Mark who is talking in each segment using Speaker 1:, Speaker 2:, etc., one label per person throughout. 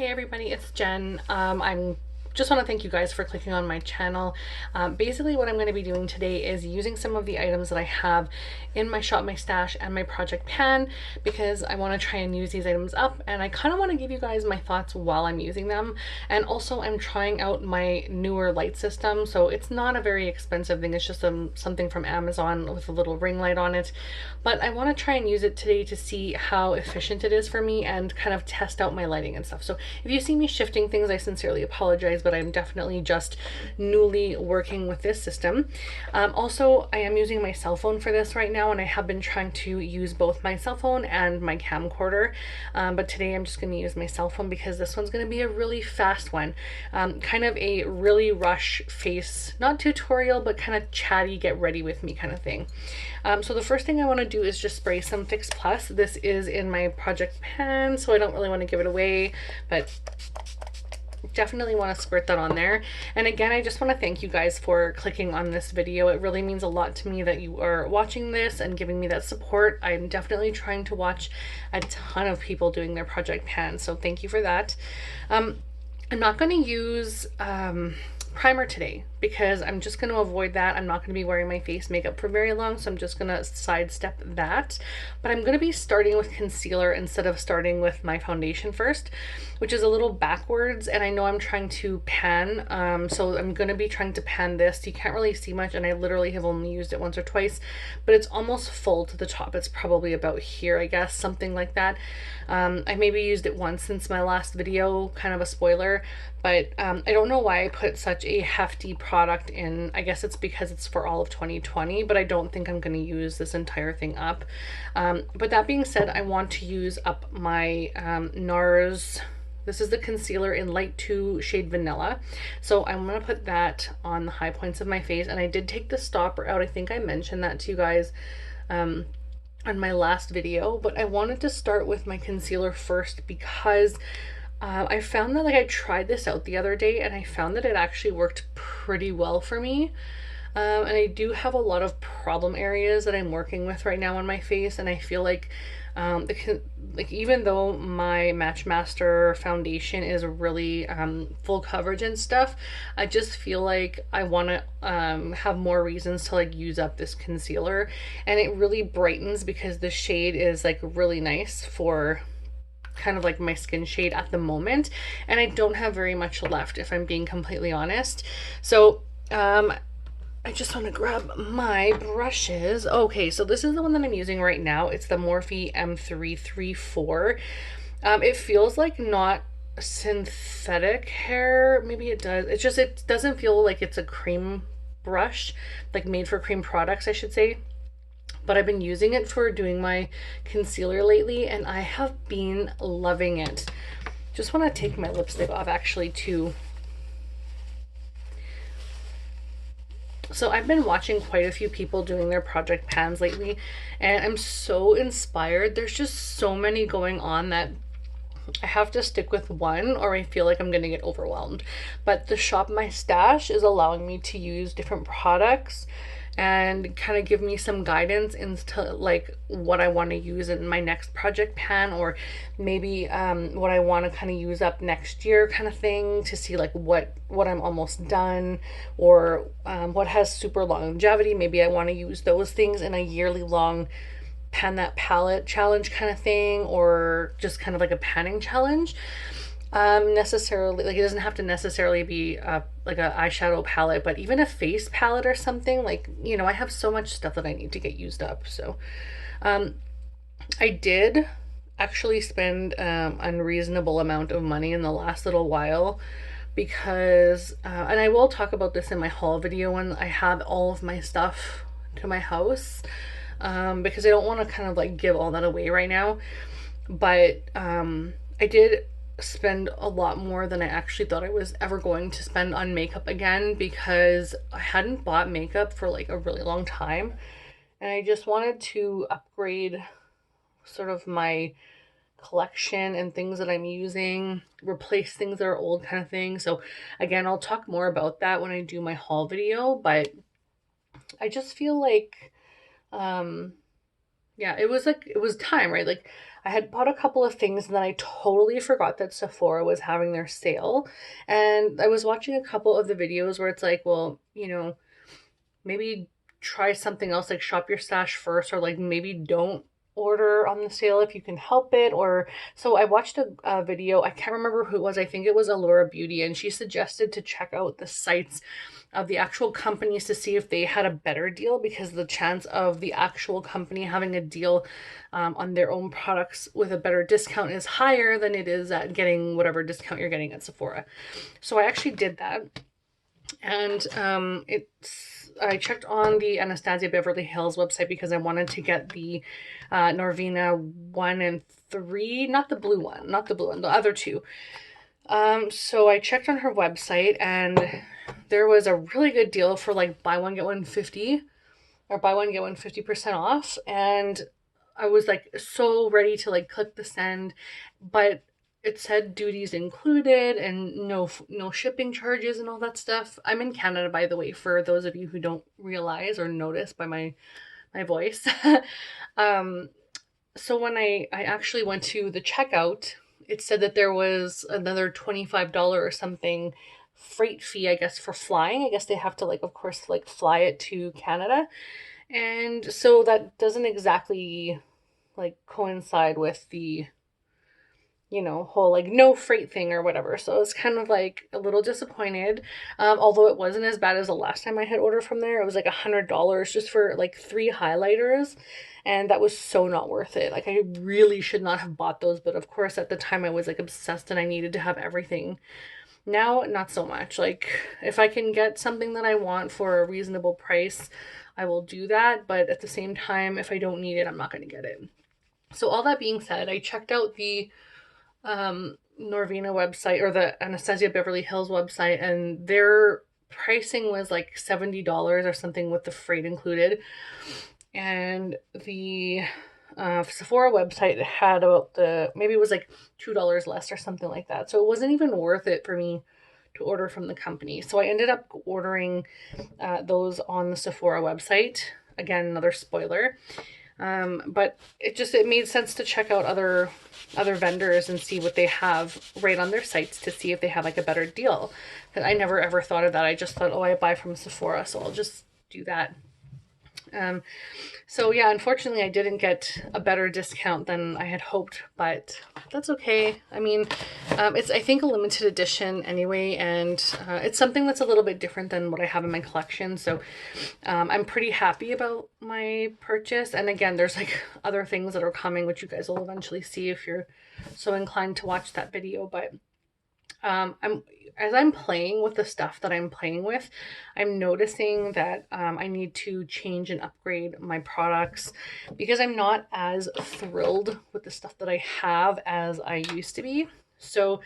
Speaker 1: Hey everybody, it's Jen. I'm just want to thank you guys for clicking on my channel. Basically what I'm going to be doing today is using some of the items that I have in my shop, my stash, and my project pan because I want to try and use these items up, and I kind of want to give you guys my thoughts while I'm using them. And also I'm trying out my newer light system, so it's not a very expensive thing. It's just something from Amazon with a little ring light on it, but I want to try and use it today to see how efficient it is for me and kind of test out my lighting and stuff. So if you see me shifting things, I sincerely apologize, but I'm definitely just newly working with this system. Also, I am using my cell phone for this right now, and I have been trying to use both my cell phone and my camcorder, but today I'm just going to use my cell phone because this one's going to be a really fast one. Kind of a really rush face, not tutorial, but kind of chatty, get ready with me kind of thing. So the first thing I want to do is just spray some Fix Plus. This is in my project pan, so I don't really want to give it away, but definitely want to squirt that on there. And again, I just want to thank you guys for clicking on this video. It really means a lot to me that you are watching this and giving me that support. I'm definitely trying to watch a ton of people doing their project pan, so thank you for that. I'm not going to use primer today because I'm just going to avoid that. I'm not going to be wearing my face makeup for very long, so I'm just going to sidestep that. But I'm going to be starting with concealer instead of starting with my foundation first, which is a little backwards, and I know I'm trying to pan, so I'm going to be trying to pan this. You can't really see much, and I literally have only used it once or twice, but it's almost full to the top. It's probably about here, I guess, something like that. I maybe used it once since my last video, kind of a spoiler, but I don't know why I put such a hefty product in. I guess it's because it's for all of 2020, but I don't think I'm going to use this entire thing up. But that being said, I want to use up my NARS. This is the concealer in Light 2 shade Vanilla. So I'm going to put that on the high points of my face, and I did take the stopper out. I think I mentioned that to you guys on my last video, but I wanted to start with my concealer first because I found that, like, I tried this out the other day and I found that it actually worked pretty well for me. And I do have a lot of problem areas that I'm working with right now on my face, and I feel like even though my Matchmaster foundation is really full coverage and stuff, I just feel like I want to have more reasons to like use up this concealer, and it really brightens because the shade is like really nice for kind of like my skin shade at the moment, and I don't have very much left, if I'm being completely honest. So I just want to grab my brushes. Okay, so this is the one that I'm using right now. It's the Morphe M334. It feels like not synthetic hair. Maybe it does. It's just, it doesn't feel like it's a cream brush, like made for cream products, I should say. But I've been using it for doing my concealer lately, and I have been loving it. Just want to take my lipstick off actually too. So I've been watching quite a few people doing their project pans lately, and I'm so inspired. There's just so many going on that I have to stick with one or I feel like I'm gonna get overwhelmed. But the Shop My Stash is allowing me to use different products and kind of give me some guidance into like what I want to use in my next project pan, or maybe what I want to kind of use up next year kind of thing, to see like what I'm almost done, or what has super longevity. Maybe I want to use those things in a yearly long pan that palette challenge kind of thing, or just kind of like a panning challenge. Necessarily, like, it doesn't have to necessarily be like a eyeshadow palette, but even a face palette or something. Like, you know, I have so much stuff that I need to get used up. So I did actually spend unreasonable amount of money in the last little while because and I will talk about this in my haul video when I have all of my stuff to my house, because I don't want to kind of like give all that away right now. But I did spend a lot more than I actually thought I was ever going to spend on makeup again, because I hadn't bought makeup for like a really long time, and I just wanted to upgrade sort of my collection and things that I'm using, replace things that are old kind of thing. So again, I'll talk more about that when I do my haul video, but I just feel like yeah, it was time, right? Like I had bought a couple of things and then I totally forgot that Sephora was having their sale. And I was watching a couple of the videos where it's like, well, you know, maybe try something else, like shop your stash first, or like maybe don't order on the sale if you can help it. Or so I watched a video, I can't remember who it was, I think it was Allura Beauty, and she suggested to check out the sites of the actual companies to see if they had a better deal, because the chance of the actual company having a deal on their own products with a better discount is higher than it is at getting whatever discount you're getting at Sephora. So I actually did that, and I checked on the Anastasia Beverly Hills website because I wanted to get the Norvina 1 and 3, not the blue one, the other two. So I checked on her website and there was a really good deal for like buy one get one 50, or buy one get one 50% off, and I was like so ready to like click the send, but it said duties included and no shipping charges and all that stuff. I'm in Canada, by the way, for those of you who don't realize or notice by my voice. So when I actually went to the checkout, it said that there was another $25 or something freight fee, I guess, for flying. I guess they have to, like, of course, like fly it to Canada. And so that doesn't exactly like coincide with the, you know, whole like no freight thing or whatever. So I was kind of like a little disappointed. Although it wasn't as bad as the last time I had ordered from there. It was like $100 just for like 3 highlighters. And that was so not worth it. Like, I really should not have bought those. But of course, at the time I was like obsessed and I needed to have everything. Now, not so much. Like, if I can get something that I want for a reasonable price, I will do that. But at the same time, if I don't need it, I'm not going to get it. So all that being said, I checked out the Norvina website, or the Anastasia Beverly Hills website, and their pricing was like $70 or something with the freight included. And the Sephora website had about maybe it was like $2 less or something like that. So it wasn't even worth it for me to order from the company. So I ended up ordering those on the Sephora website. Again, another spoiler. But it made sense to check out other vendors and see what they have right on their sites to see if they have like a better deal. Because I never ever thought of that. I just thought, oh, I buy from Sephora, so I'll just do that. So yeah, unfortunately I didn't get a better discount than I had hoped, but that's okay. I mean, it's, I think, a limited edition anyway, and it's something that's a little bit different than what I have in my collection. So I'm pretty happy about my purchase. And again, there's like other things that are coming, which you guys will eventually see if you're so inclined to watch that video. But as I'm playing with the stuff that I'm playing with, I'm noticing that I need to change and upgrade my products, because I'm not as thrilled with the stuff that I have as I used to be. So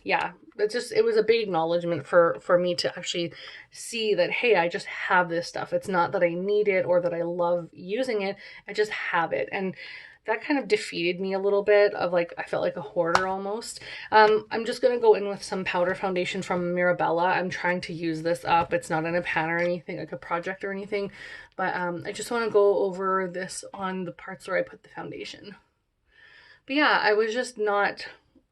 Speaker 1: yeah, it was a big acknowledgement for me to actually see that, hey, I just have this stuff. It's not that I need it or that I love using it. I just have it. And that kind of defeated me a little bit, of like, I felt like a hoarder almost. I'm just going to go in with some powder foundation from Mirabella. I'm trying to use this up. It's not in a pan or anything, like a project or anything. But I just want to go over this on the parts where I put the foundation. But yeah, I was just not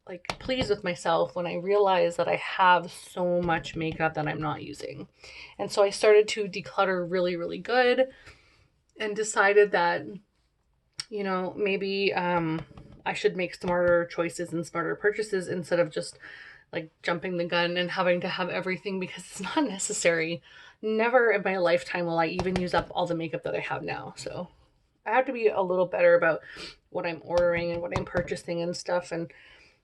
Speaker 1: like pleased with myself when I realized that I have so much makeup that I'm not using. And so I started to declutter really, really good, and decided that, you know, maybe I should make smarter choices and smarter purchases instead of just like jumping the gun and having to have everything, because it's not necessary. Never in my lifetime will I even use up all the makeup that I have now. So I have to be a little better about what I'm ordering and what I'm purchasing and stuff. And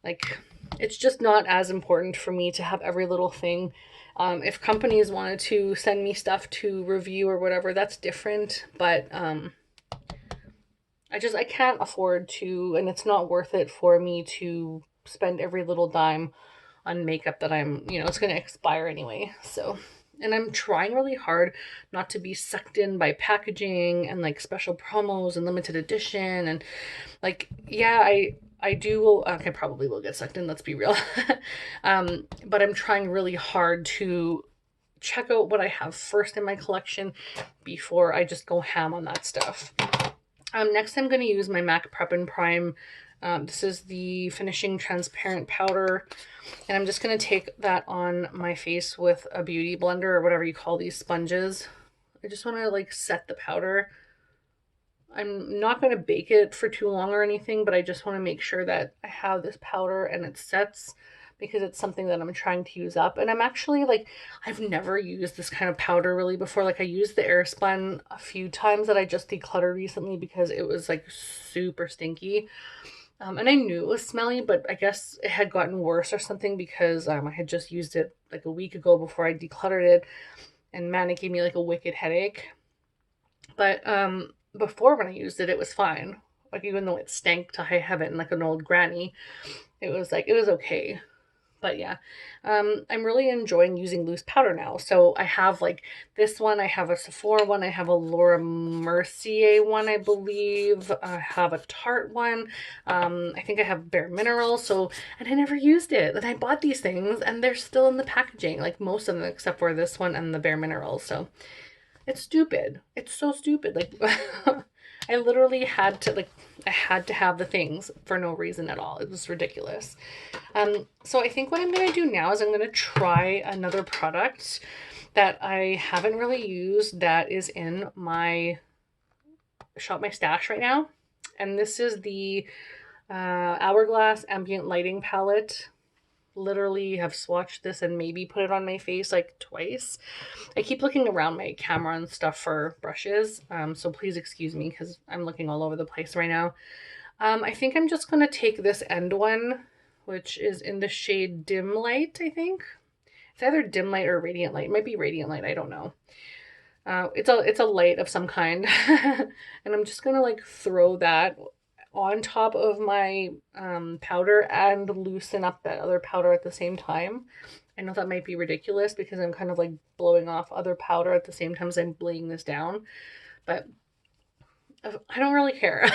Speaker 1: like, it's just not as important for me to have every little thing. If companies wanted to send me stuff to review or whatever, that's different. But I can't afford to, and it's not worth it for me to spend every little dime on makeup that it's going to expire anyway. So, and I'm trying really hard not to be sucked in by packaging and like special promos and limited edition. And like, yeah, I probably will get sucked in, let's be real. But I'm trying really hard to check out what I have first in my collection before I just go ham on that stuff. Next I'm going to use my MAC Prep and Prime. This is the Finishing Transparent Powder. And I'm just going to take that on my face with a beauty blender or whatever you call these sponges. I just want to like set the powder. I'm not going to bake it for too long or anything, but I just want to make sure that I have this powder and it sets, because it's something that I'm trying to use up. And I'm actually like, I've never used this kind of powder really before. Like I used the Airspun a few times that I just decluttered recently because it was like super stinky. And I knew it was smelly, but I guess it had gotten worse or something because I had just used it like a week ago before I decluttered it. And man, it gave me like a wicked headache. But before, when I used it, it was fine. Like even though it stank to high heaven like an old granny, it was okay. But yeah, I'm really enjoying using loose powder now. So I have like this one, I have a Sephora one, I have a Laura Mercier one, I believe. I have a Tarte one. I think I have Bare Minerals. So, and I never used it. And I bought these things and they're still in the packaging, like most of them except for this one and the Bare Minerals. So it's stupid. It's so stupid. Like I literally had to have the things for no reason at all. It was ridiculous. So I think what I'm going to do now is I'm going to try another product that I haven't really used that is in my Shop My Stash right now. And this is the Hourglass Ambient Lighting Palette. Literally have swatched this and maybe put it on my face like twice. I keep looking around my camera and stuff for brushes, so please excuse me because I'm looking all over the place right now. I think I'm just going to take this end one, which is in the shade Dim Light, I think. It's either Dim Light or Radiant Light. It might be Radiant Light, I don't know. It's a light of some kind. And I'm just going to like throw that on top of my powder and loosen up that other powder at the same time. I know that might be ridiculous because I'm kind of like blowing off other powder at the same time as I'm laying this down, but I don't really care.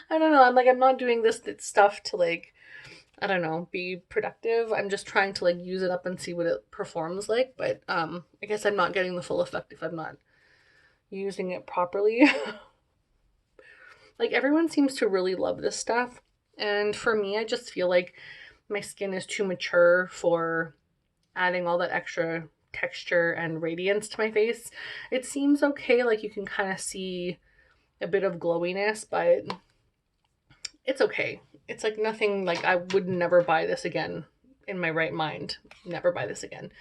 Speaker 1: I don't know. I'm not doing this stuff to like, I don't know, be productive. I'm just trying to like use it up and see what it performs like. But I guess I'm not getting the full effect if I'm not using it properly. Like everyone seems to really love this stuff. And for me, I just feel like my skin is too mature for adding all that extra texture and radiance to my face. It seems okay, like you can kind of see a bit of glowiness, but it's okay. It's like nothing, like I would never buy this again in my right mind. Never buy this again.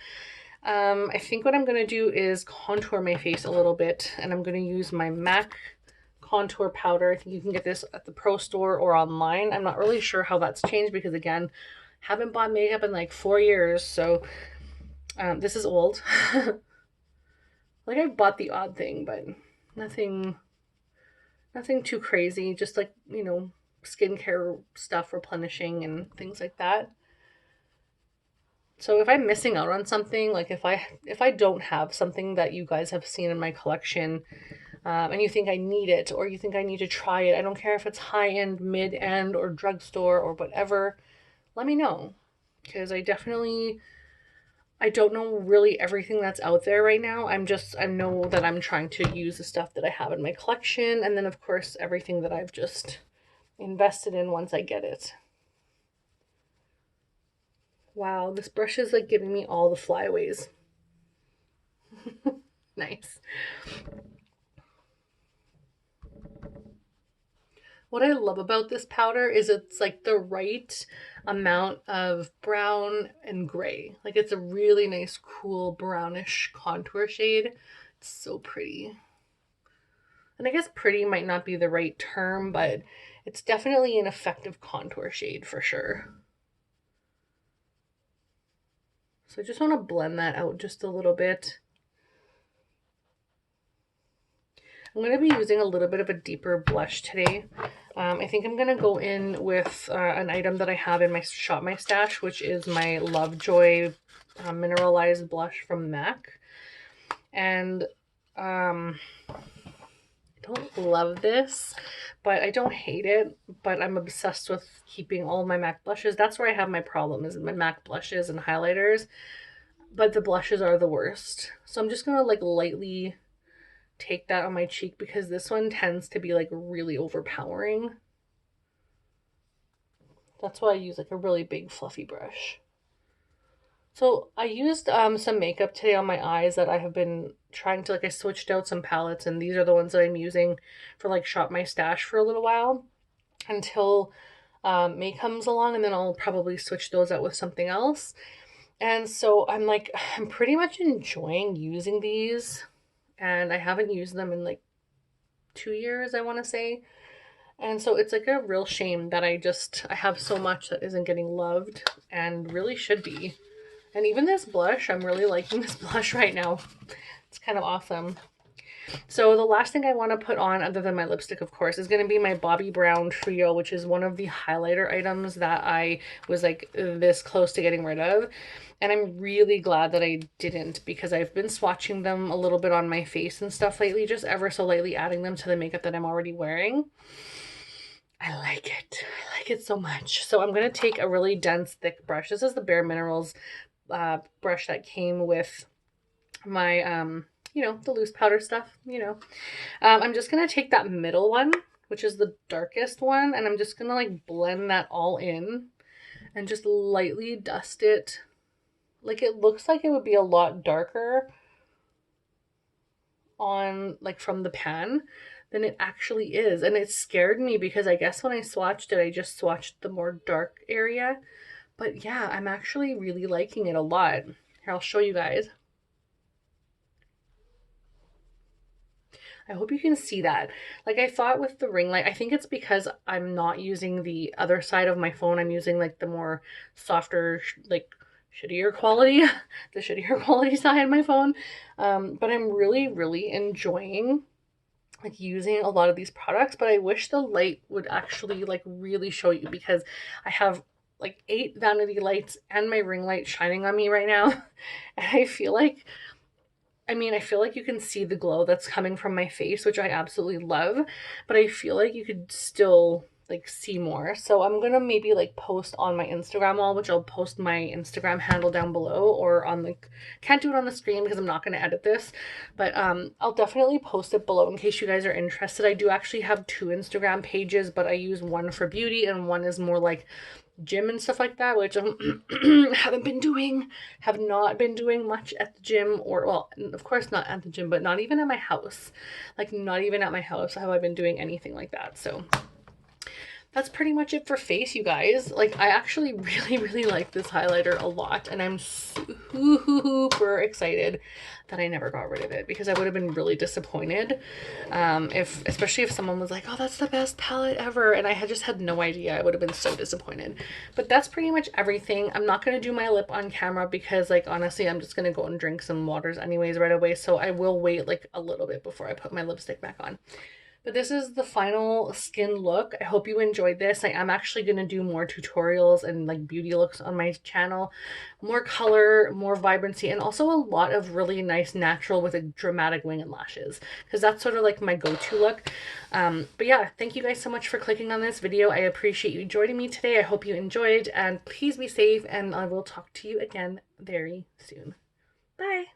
Speaker 1: I think what I'm going to do is contour my face a little bit, and I'm going to use my MAC contour powder. I think you can get this at the pro store or online. I'm not really sure how that's changed because again, haven't bought makeup in like 4 years, so this is old. Like I bought the odd thing, but nothing too crazy, just like, you know, skincare stuff, replenishing and things like that. So if I'm missing out on something, like if I don't have something that you guys have seen in my collection, and you think I need it, or you think I need to try it, I don't care if it's high-end, mid-end, or drugstore, or whatever, let me know. Because I don't know really everything that's out there right now. I know that I'm trying to use the stuff that I have in my collection, and then of course everything that I've just invested in once I get it. Wow, this brush is like giving me all the flyaways. Nice. What I love about this powder is it's like the right amount of brown and gray. Like it's a really nice, cool brownish contour shade. It's so pretty. And I guess pretty might not be the right term, but it's definitely an effective contour shade for sure. So I just want to blend that out just a little bit. I'm going to be using a little bit of a deeper blush today. I think I'm going to go in with an item that I have in my Shop My Stash, which is my Lovejoy mineralized blush from MAC. And I don't love this, but I don't hate it. But I'm obsessed with keeping all my MAC blushes. That's where I have my problem, is my MAC blushes and highlighters. But the blushes are the worst. So I'm just going to like lightly take that on my cheek because this one tends to be like really overpowering. That's why I use like a really big fluffy brush. So I used some makeup today on my eyes that I have been trying to, like, I switched out some palettes, and these are the ones that I'm using for like Shop My Stash for a little while until May comes along, and then I'll probably switch those out with something else. And so I'm like, I'm pretty much enjoying using these, and I haven't used them in like 2 years, I want to say. And so it's like a real shame that I have so much that isn't getting loved and really should be. And even this blush, I'm really liking this blush right now. It's kind of awesome. So the last thing I want to put on, other than my lipstick, of course, is going to be my Bobbi Brown Trio, which is one of the highlighter items that I was like this close to getting rid of. And I'm really glad that I didn't, because I've been swatching them a little bit on my face and stuff lately, just ever so lightly adding them to the makeup that I'm already wearing. I like it. I like it so much. So I'm going to take a really dense, thick brush. This is the Bare Minerals brush that came with my, the loose powder stuff, I'm just going to take that middle one, which is the darkest one, and I'm just going to like blend that all in and just lightly dust it. Like, it looks like it would be a lot darker on, like, from the pan than it actually is. And it scared me because I guess when I swatched it, I just swatched the more dark area. But yeah, I'm actually really liking it a lot. Here, I'll show you guys. I hope you can see that. Like, I thought with the ring light, I think it's because I'm not using the other side of my phone. I'm using like the more softer, like shittier quality, the shittier quality side of my phone. But I'm really, really enjoying like using a lot of these products, but I wish the light would actually like really show you, because I have like 8 vanity lights and my ring light shining on me right now. And I feel like you can see the glow that's coming from my face, which I absolutely love, but I feel like you could still like see more. So I'm gonna maybe like post on my Instagram wall, which I'll post my Instagram handle down below, or on the, can't do it on the screen because I'm not gonna edit this, but I'll definitely post it below in case you guys are interested. I do actually have 2 Instagram pages, but I use one for beauty and one is more like gym and stuff like that, which I have not been doing much at the gym, or, well, of course not at the gym, but not even at my house. Like, not even at my house have I been doing anything like that. So that's pretty much it for face, you guys. Like, I actually really, really like this highlighter a lot, and I'm super excited that I never got rid of it, because I would have been really disappointed especially if someone was like, oh, that's the best palette ever, and I had just had no idea. I would have been so disappointed. But that's pretty much everything. I'm not going to do my lip on camera because, like, honestly, I'm just going to go and drink some waters anyways right away, so I will wait like a little bit before I put my lipstick back on. But this is the final skin look. I hope you enjoyed this. I am actually going to do more tutorials and like beauty looks on my channel. More color, more vibrancy, and also a lot of really nice natural with a dramatic wing and lashes, because that's sort of like my go-to look. But yeah, thank you guys so much for clicking on this video. I appreciate you joining me today. I hope you enjoyed, and please be safe, and I will talk to you again very soon. Bye!